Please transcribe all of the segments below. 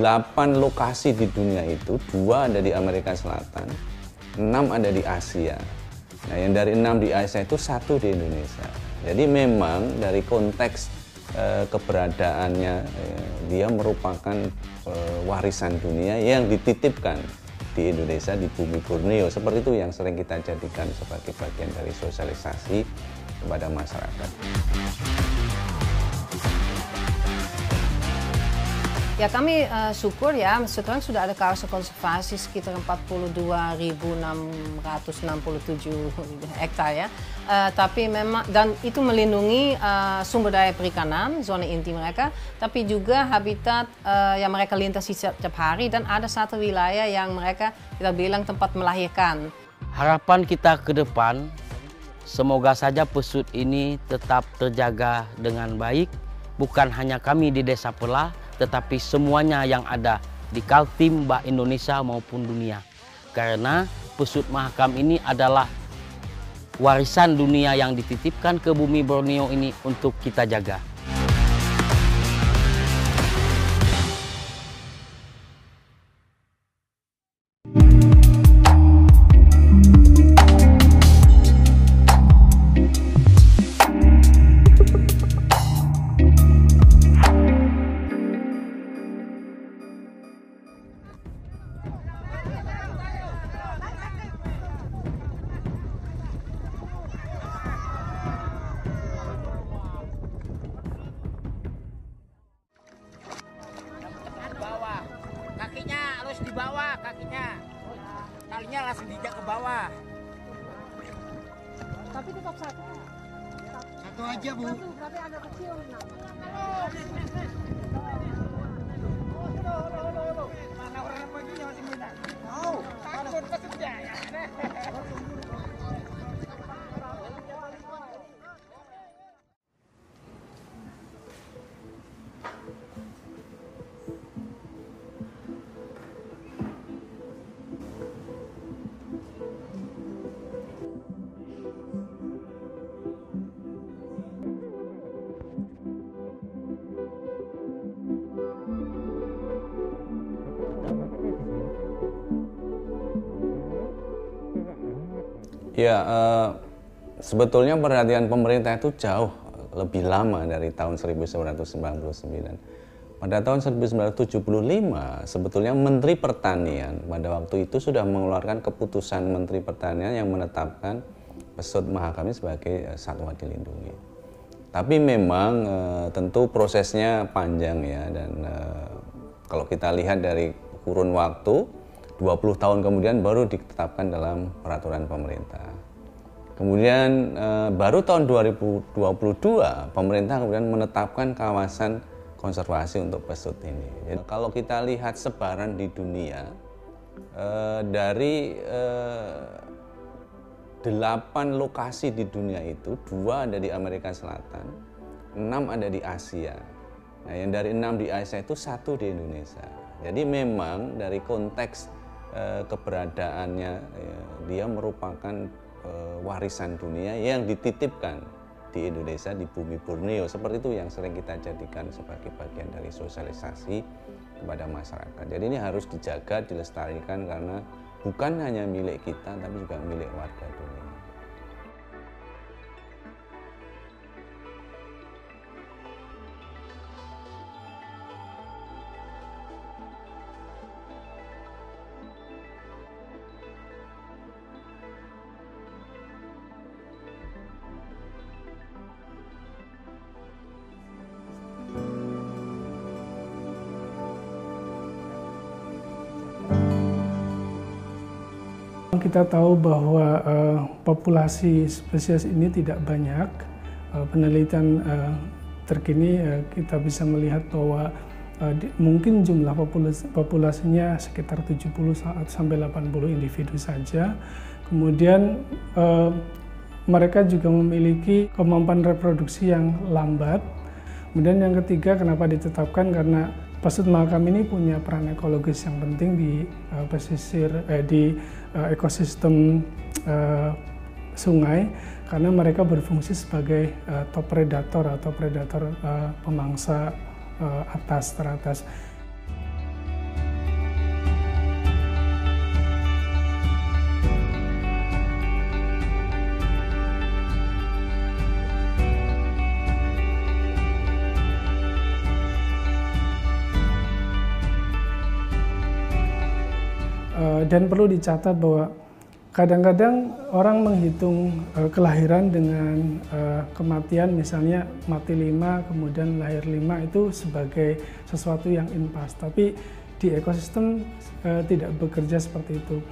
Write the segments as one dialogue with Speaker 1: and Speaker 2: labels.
Speaker 1: 8 lokasi di dunia itu, 2 ada di Amerika Selatan, 6 ada di Asia. Nah, yang dari 6 di Asia itu 1 di Indonesia. Jadi memang dari konteks keberadaannya, dia merupakan warisan dunia yang dititipkan di Indonesia, di bumi Borneo. Seperti itu yang sering kita jadikan sebagai bagian dari sosialisasi kepada masyarakat.
Speaker 2: Ya, kami syukur ya, sekarang sudah ada kawasan konservasi sekitar 42.667 hektar ya. Tapi memang, dan itu melindungi sumber daya perikanan, zona inti mereka, tapi juga habitat yang mereka lintasi setiap hari, dan ada satu wilayah yang mereka kita bilang tempat melahirkan.
Speaker 3: Harapan kita ke depan, semoga saja pesut ini tetap terjaga dengan baik, bukan hanya kami di Desa Pela, tetapi semuanya yang ada di Kaltim, Bank Indonesia maupun dunia. Karena pesut Mahakam ini adalah warisan dunia yang dititipkan ke bumi Borneo ini untuk kita jaga.
Speaker 4: Kakinya harus di bawah, kakinya. Talinya langsung dijak ke bawah.
Speaker 5: Tapi tetap satu.
Speaker 4: Satu aja, Bu.
Speaker 5: Satu, tapi ada kecil.
Speaker 4: Mana orang begini masih muda? Mau. Takut kesudah ya.
Speaker 1: Ya, sebetulnya perhatian pemerintah itu jauh lebih lama dari tahun 1999. Pada tahun 1975, sebetulnya Menteri Pertanian pada waktu itu sudah mengeluarkan keputusan Menteri Pertanian yang menetapkan pesut Mahakam ini sebagai satwa dilindungi. Tapi memang tentu prosesnya panjang ya, dan kalau kita lihat dari kurun waktu, 20 tahun kemudian baru ditetapkan dalam peraturan pemerintah. Kemudian baru tahun 2022 pemerintah kemudian menetapkan kawasan konservasi untuk pesut ini. Jadi, kalau kita lihat sebaran di dunia, dari 8 lokasi di dunia itu, 2 ada di Amerika Selatan, 6 ada di Asia. Nah, yang dari 6 di Asia itu 1 di Indonesia. Jadi memang dari konteks keberadaannya, dia merupakan warisan dunia yang dititipkan di Indonesia, di bumi Borneo. Seperti itu yang sering kita jadikan sebagai bagian dari sosialisasi kepada masyarakat. Jadi ini harus dijaga, dilestarikan, karena bukan hanya milik kita tapi juga milik warga dunia.
Speaker 6: Kita tahu bahwa populasi spesies ini tidak banyak. Penelitian terkini kita bisa melihat bahwa mungkin jumlah populasinya sekitar 70 sampai 80 individu saja. Kemudian mereka juga memiliki kemampuan reproduksi yang lambat. Kemudian yang ketiga, kenapa ditetapkan, karena pesut Mahakam ini punya peran ekologis yang penting di pesisir, di ekosistem sungai, karena mereka berfungsi sebagai top predator atau predator pemangsa teratas. Dan perlu dicatat bahwa kadang-kadang orang menghitung kelahiran dengan kematian, misalnya mati 5 kemudian lahir 5 itu sebagai sesuatu yang impas. Tapi di ekosistem tidak bekerja seperti itu.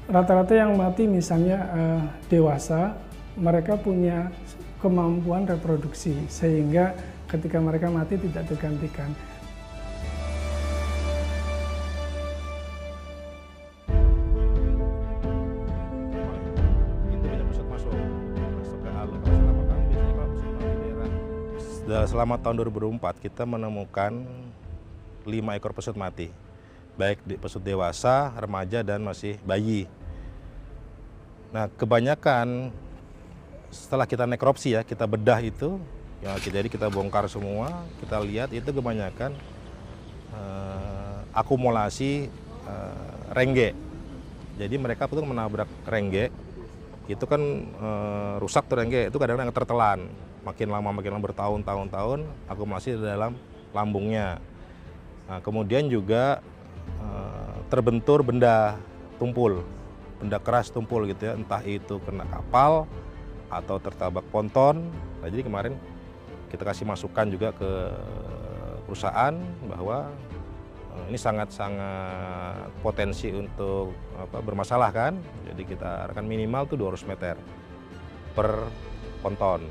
Speaker 6: Rata-rata yang mati misalnya dewasa, mereka punya kemampuan reproduksi sehingga ketika mereka mati tidak tergantikan.
Speaker 5: Selama tahun 2004 kita menemukan 5 ekor pesut mati, baik pesut dewasa, remaja, dan masih bayi. Nah, kebanyakan setelah kita nekropsi ya, kita bedah itu, ya, jadi kita bongkar semua, kita lihat itu kebanyakan akumulasi rengge. Jadi mereka tuh menabrak rengge, itu kan rusak tuh rengge, itu kadang-kadang tertelan. Makin lama bertahun-tahun akumulasi di dalam lambungnya. Nah, kemudian juga terbentur benda tumpul, benda keras tumpul gitu ya, entah itu kena kapal atau tertabak ponton. Nah, jadi kemarin kita kasih masukan juga ke perusahaan bahwa ini sangat-sangat potensi untuk bermasalah kan. Jadi kita akan minimal tuh 200 meter per ponton.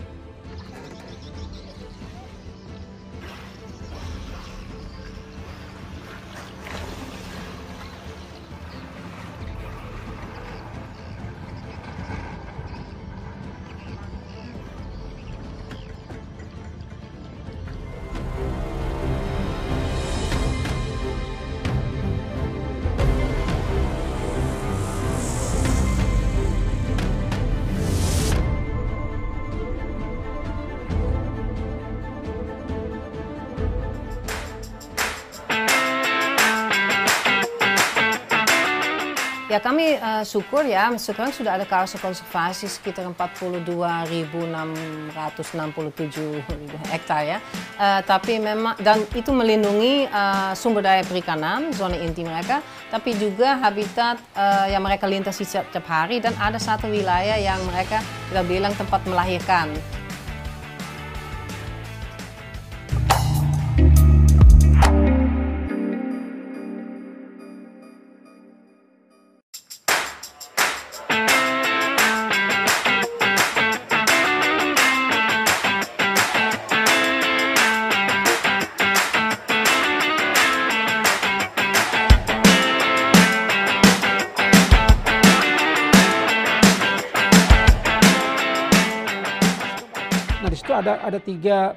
Speaker 2: Ya kami syukur ya, sekarang sudah ada kawasan konservasi sekitar 42.667 hektar ya. Tapi memang, dan itu melindungi sumber daya perikanan, zona inti mereka, tapi juga habitat yang mereka lintasi setiap hari, dan ada satu wilayah yang mereka kita bilang tempat melahirkan.
Speaker 7: Nah, di situ ada tiga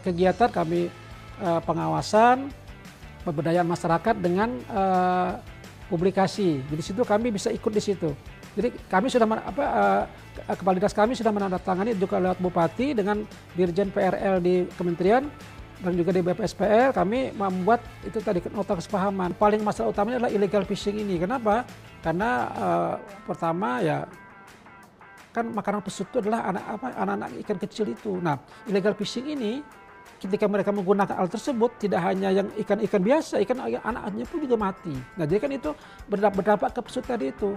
Speaker 7: kegiatan kami, pengawasan, pemberdayaan masyarakat dengan publikasi. Jadi di situ kami bisa ikut di situ. Jadi kami sudah kepala dinas kami sudah menandatangani juga lewat Bupati dengan Dirjen PRL di Kementerian dan juga di BPSPL, kami membuat itu tadi nota kesepahaman. Paling masalah utamanya adalah illegal fishing ini. Kenapa? Karena pertama ya kan makanan pesut itu adalah anak-anak ikan kecil itu. Nah, illegal fishing ini ketika mereka menggunakan alat tersebut tidak hanya yang ikan-ikan biasa, ikan anak-anaknya pun juga mati. Nah, jadi kan itu berdampak ke pesut tadi itu.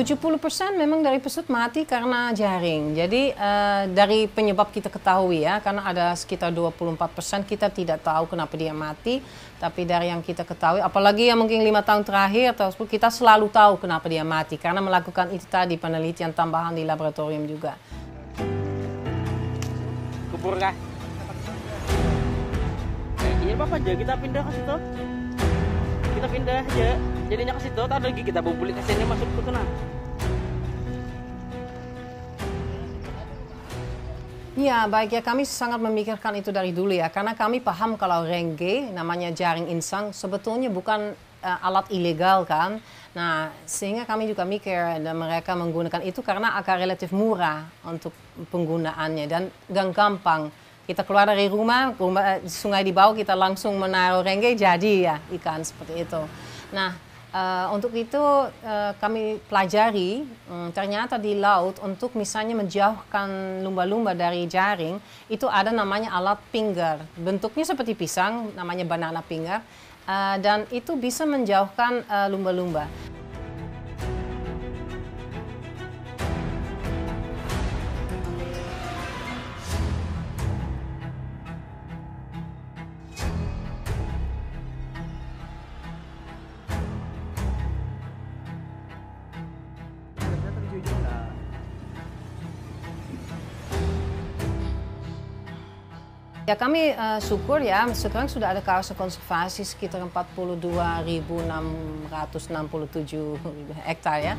Speaker 7: %70 memang dari pesut mati karena jaring. Jadi dari penyebab kita ketahui ya, karena ada sekitar 24% kita tidak tahu kenapa dia mati. Tapi dari yang kita ketahui, apalagi yang mungkin 5 tahun terakhir, kita selalu tahu kenapa dia mati. Karena melakukan itu tadi penelitian tambahan di laboratorium juga.
Speaker 3: Kubur kah? Iya Bapak, jadi kita pindah ke situ. kita pindah aja. Jadinya ke situ, tak lagi kita bubulik ke sini masuk ke sana.
Speaker 2: Ya, baik ya, kami sangat memikirkan itu dari dulu ya, karena kami paham kalau rengge, namanya jaring insang, sebetulnya bukan alat ilegal kan. Nah, sehingga kami juga mikir dan mereka menggunakan itu karena agak relatif murah untuk penggunaannya dan gampang. Kita keluar dari rumah, sungai di bawah, kita langsung menaruh rengge, jadi ya ikan seperti itu. Nah, untuk itu kami pelajari ternyata di laut untuk misalnya menjauhkan lumba-lumba dari jaring itu ada namanya alat pinggar, bentuknya seperti pisang, namanya banana pinggar, dan itu bisa menjauhkan lumba-lumba. Ya, kami syukur ya, sekarang sudah ada kawasan konservasi sekitar 42.667 hektar ya.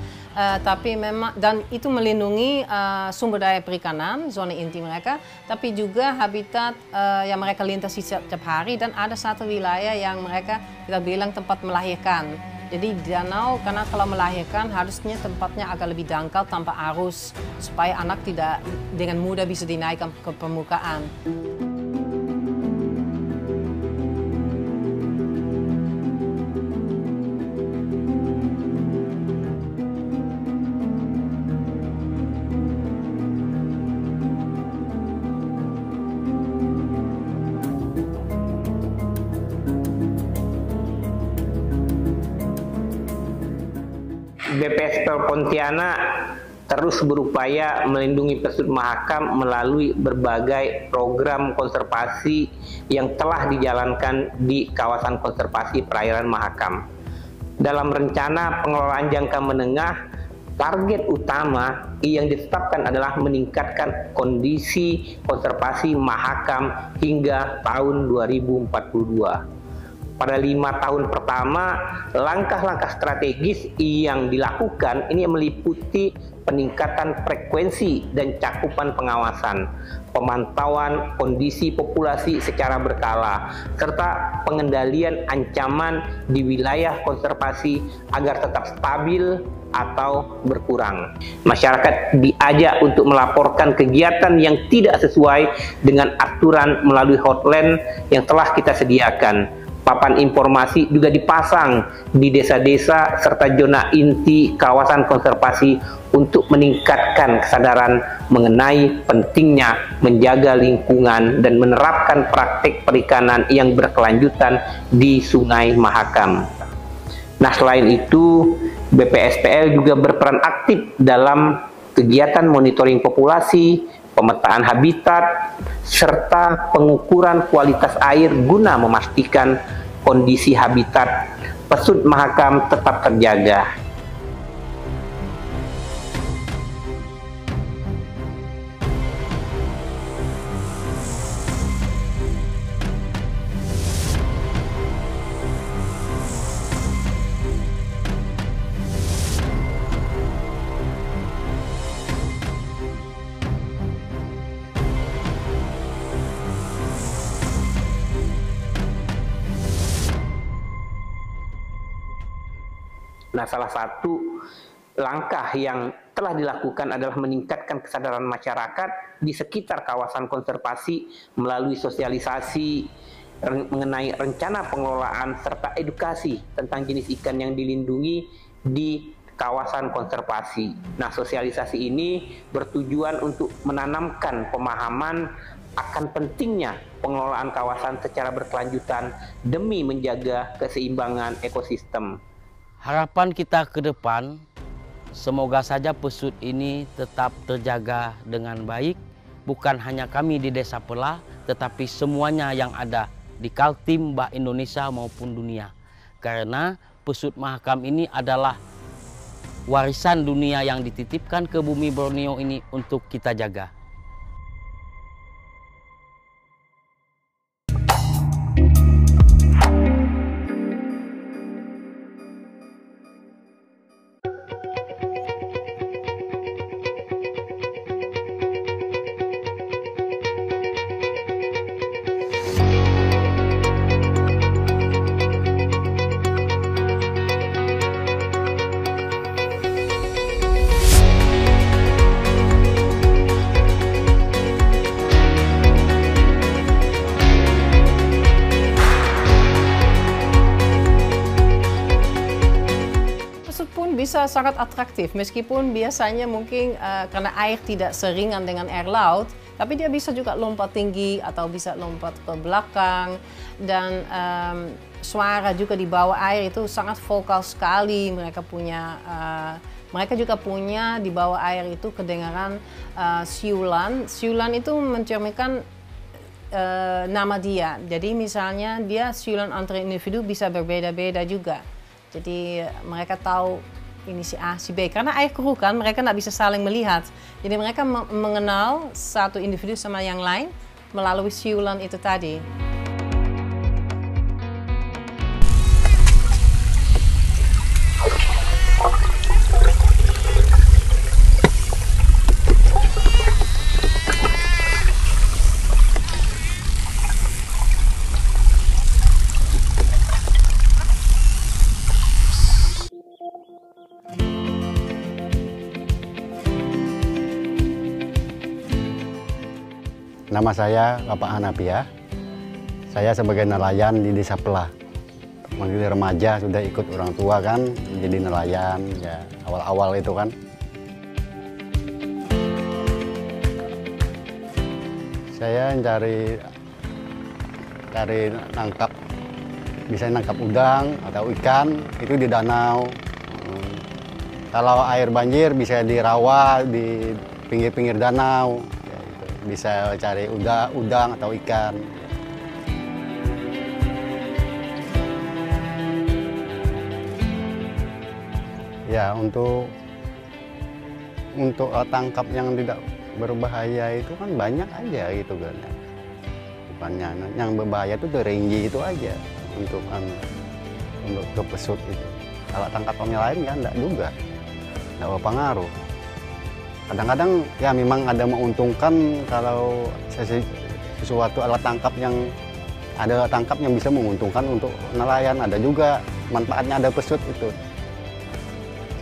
Speaker 2: Tapi memang, dan itu melindungi sumber daya perikanan, zona inti mereka, tapi juga habitat yang mereka lintasi setiap hari, dan ada satu wilayah yang mereka, kita bilang tempat melahirkan. Jadi di danau, karena kalau melahirkan harusnya tempatnya agak lebih dangkal tanpa arus, supaya anak tidak dengan mudah bisa dinaikkan ke permukaan.
Speaker 8: BPSPL Pontianak terus berupaya melindungi pesut Mahakam melalui berbagai program konservasi yang telah dijalankan di kawasan konservasi perairan Mahakam. Dalam rencana pengelolaan jangka menengah, target utama yang ditetapkan adalah meningkatkan kondisi konservasi Mahakam hingga tahun 2042. Pada 5 tahun pertama, langkah-langkah strategis yang dilakukan ini meliputi peningkatan frekuensi dan cakupan pengawasan, pemantauan kondisi populasi secara berkala, serta pengendalian ancaman di wilayah konservasi agar tetap stabil atau berkurang. Masyarakat diajak untuk melaporkan kegiatan yang tidak sesuai dengan aturan melalui hotline yang telah kita sediakan. Papan informasi juga dipasang di desa-desa serta zona inti kawasan konservasi untuk meningkatkan kesadaran mengenai pentingnya menjaga lingkungan dan menerapkan praktik perikanan yang berkelanjutan di Sungai Mahakam. Nah, selain itu, BPSPL juga berperan aktif dalam kegiatan monitoring populasi, pemetaan habitat, serta pengukuran kualitas air guna memastikan kondisi habitat pesut Mahakam tetap terjaga. Nah, salah satu langkah yang telah dilakukan adalah meningkatkan kesadaran masyarakat di sekitar kawasan konservasi melalui sosialisasi mengenai rencana pengelolaan serta edukasi tentang jenis ikan yang dilindungi di kawasan konservasi. Nah, sosialisasi ini bertujuan untuk menanamkan pemahaman akan pentingnya pengelolaan kawasan secara berkelanjutan demi menjaga keseimbangan ekosistem.
Speaker 3: Harapan kita ke depan, semoga saja pesut ini tetap terjaga dengan baik, bukan hanya kami di Desa Pela, tetapi semuanya yang ada di Kaltim, Bah Indonesia maupun dunia. Karena pesut Mahakam ini adalah warisan dunia yang dititipkan ke bumi Borneo ini untuk kita jaga.
Speaker 2: bisa sangat atraktif meskipun biasanya mungkin karena air tidak seringan dengan air laut, tapi dia bisa juga lompat tinggi atau bisa lompat ke belakang, dan suara juga di bawah air itu sangat vokal sekali. Mereka juga punya di bawah air itu kedengaran siulan. Siulan itu mencerminkan nama dia. Jadi misalnya dia siulan antar individu bisa berbeda-beda juga. Jadi mereka tahu ini si A, si B. Karena air keruh kan, mereka nggak bisa saling melihat. Jadi mereka mengenal satu individu sama yang lain melalui siulan itu tadi.
Speaker 9: Nama saya Bapak Hanafiah. Saya sebagai nelayan di Desa Pelah. Manggil remaja sudah ikut orang tua kan, jadi nelayan ya awal-awal itu kan. Saya cari nangkap, bisa nangkap udang atau ikan itu di danau. Kalau air banjir bisa di rawa di pinggir-pinggir danau. Bisa cari udang atau ikan. Ya, untuk tangkap yang tidak berbahaya itu kan banyak aja gitu kan. Bukannya yang berbahaya itu ringgi itu aja untuk ke pesut itu. Kalau tangkap yang lain ya enggak juga, enggak berpengaruh. Kadang-kadang ya memang ada menguntungkan kalau sesuatu alat tangkap yang bisa menguntungkan untuk nelayan. Ada juga manfaatnya, ada pesut itu.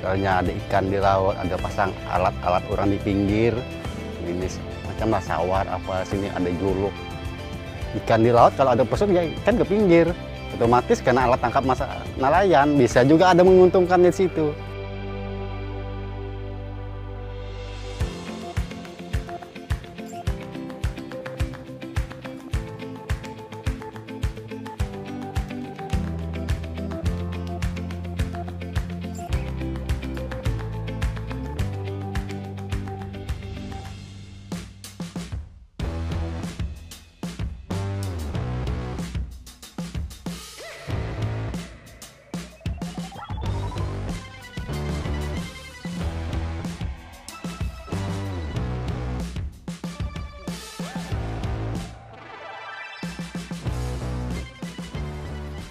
Speaker 9: Soalnya ada ikan di laut, ada pasang alat-alat orang di pinggir, jenis macam sawar apa sini ada juluk. Ikan di laut kalau ada pesut ya ikan ke pinggir. Otomatis karena alat tangkap nelayan bisa juga ada menguntungkan di situ.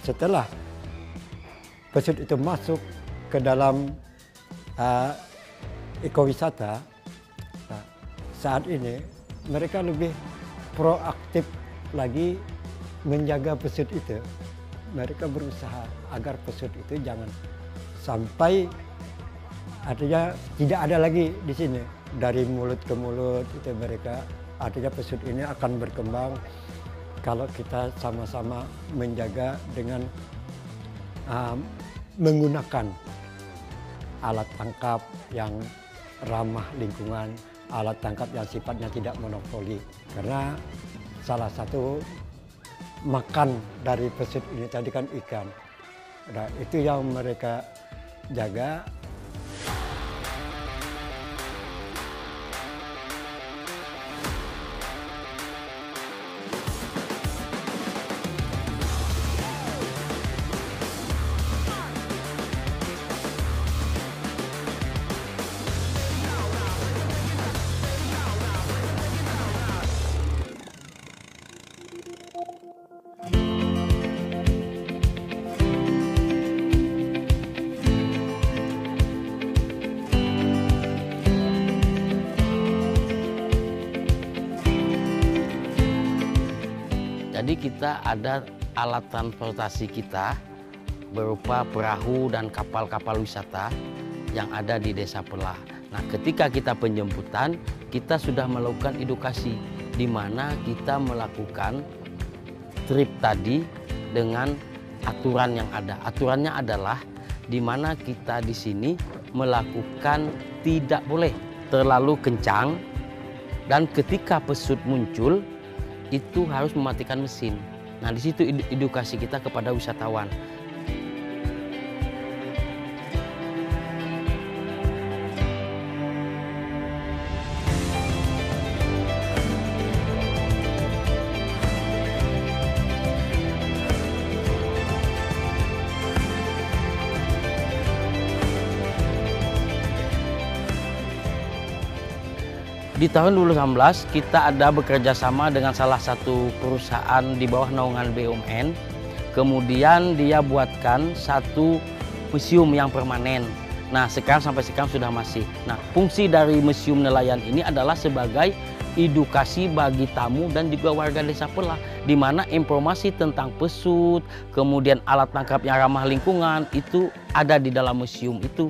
Speaker 10: Setelah pesut itu masuk ke dalam ekowisata, saat ini mereka lebih proaktif lagi menjaga pesut itu. Mereka berusaha agar pesut itu jangan sampai, artinya tidak ada lagi di sini. Dari mulut ke mulut itu mereka, artinya pesut ini akan berkembang kalau kita sama-sama menjaga dengan menggunakan alat tangkap yang ramah lingkungan, alat tangkap yang sifatnya tidak monopoli. Karena salah satu makan dari pesut ini tadi kan ikan. Nah, itu yang mereka jaga.
Speaker 3: Jadi kita ada alat transportasi kita berupa perahu dan kapal-kapal wisata yang ada di Desa Pelah. Nah, ketika kita penjemputan, kita sudah melakukan edukasi di mana kita melakukan trip tadi dengan aturan yang ada. Aturannya adalah di mana kita di sini melakukan tidak boleh terlalu kencang, dan ketika pesut muncul itu harus mematikan mesin. Nah, di situ edukasi kita kepada wisatawan. Di tahun 2019 kita ada bekerja sama dengan salah satu perusahaan di bawah naungan BUMN. Kemudian dia buatkan satu museum yang permanen. Nah, sampai sekarang sudah masih. Nah, fungsi dari museum nelayan ini adalah sebagai edukasi bagi tamu dan juga warga desa Pelah, di mana informasi tentang pesut, kemudian alat tangkap yang ramah lingkungan itu ada di dalam museum itu.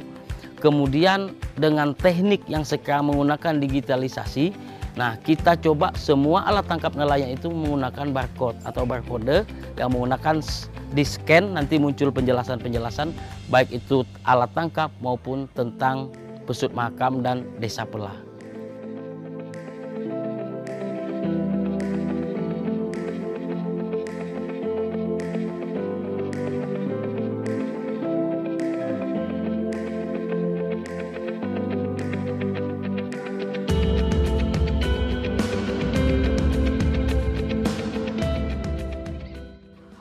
Speaker 3: Kemudian dengan teknik yang sekarang menggunakan digitalisasi, nah kita coba semua alat tangkap nelayan itu menggunakan barcode atau barcode yang menggunakan di scan, nanti muncul penjelasan-penjelasan baik itu alat tangkap maupun tentang pesut Mahakam dan desa Pelah.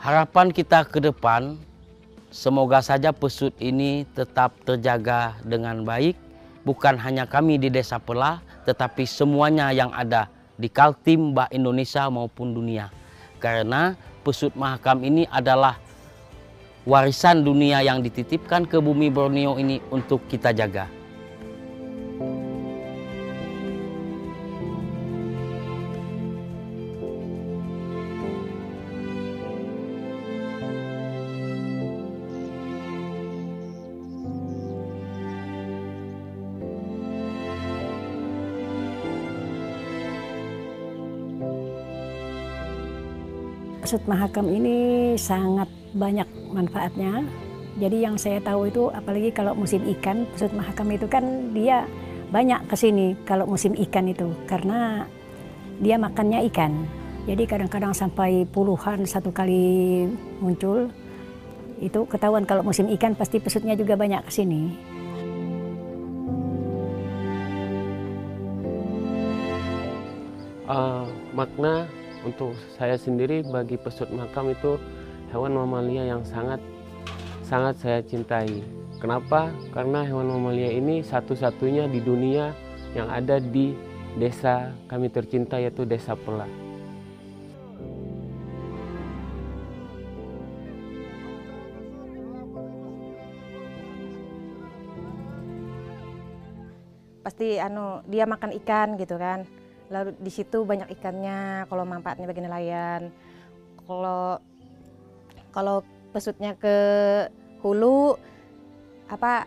Speaker 3: Harapan kita ke depan, semoga saja pesut ini tetap terjaga dengan baik, bukan hanya kami di desa Pelah, tetapi semuanya yang ada di Kaltim, Bank Indonesia maupun dunia. Karena pesut Mahakam ini adalah warisan dunia yang dititipkan ke bumi Borneo ini untuk kita jaga.
Speaker 11: Pesut Mahakam ini sangat banyak manfaatnya. Jadi yang saya tahu itu, apalagi kalau musim ikan, pesut Mahakam itu kan dia banyak kesini kalau musim ikan itu, karena dia makannya ikan. Jadi kadang-kadang sampai puluhan satu kali muncul. Itu ketahuan kalau musim ikan pasti pesutnya juga banyak kesini.
Speaker 12: Makna untuk saya sendiri bagi pesut Mahakam itu hewan mamalia yang sangat saya cintai. Kenapa? Karena hewan mamalia ini satu-satunya di dunia yang ada di desa kami tercinta, yaitu Desa Pelah.
Speaker 13: Pasti dia makan ikan gitu kan. Lalu di situ banyak ikannya, kalau manfaatnya bagi nelayan. Kalau pesutnya ke hulu,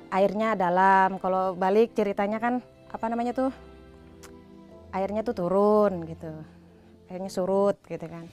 Speaker 13: airnya dalam. Kalau balik ceritanya kan airnya tuh turun gitu, airnya surut gitu kan.